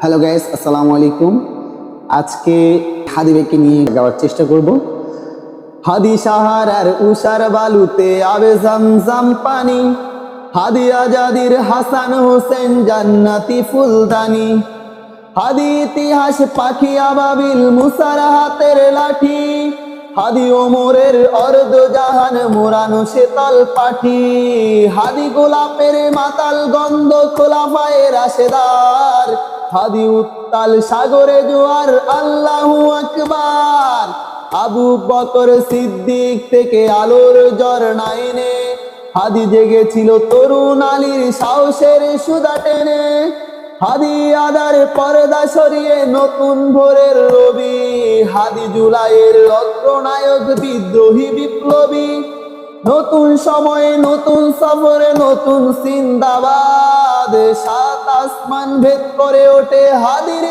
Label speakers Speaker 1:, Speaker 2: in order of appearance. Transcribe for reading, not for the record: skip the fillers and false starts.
Speaker 1: Hello guys, আসসালামু আলাইকুম। আজকে হাদি ভাইকে নিয়ে যাওয়ার চেষ্টা করব। হাদি সাহারার উষার বালুতে আবে জমজম পানি, হাদি আজাদির হাসান হোসেন জান্নাতি ফুলদানি, হাদি ইতিহাস পাখি আবাবিল মুসার হাতের লাঠি, হাদি ওমরের অর্ধ জাহান মোরানো শীতল পাঠি, হাদি গোলাপের মাতাল গন্ধ খোলাফায়ে রাশেদার, হাদি উত্তাল সাগরে জোয়ার আল্লাহু আকবার। আবু বকর সিদ্দিক থেকে আলোর ঝর্ণা এনে হাদি জেগেছিল তরুণ আলীর সাহসের সুধা টেনে, হাদি আদার পর্দা সরিয়ে নতুন ভোরের রবি, হাদি জুলাইয়ের অগ্রনায়ক বিদ্রোহী বিপ্লবী। নতুন সময়ে নতুন সফরে নতুন জিন্দাবাদ, সাত আসমান ভেদ করে ওঠে হাদির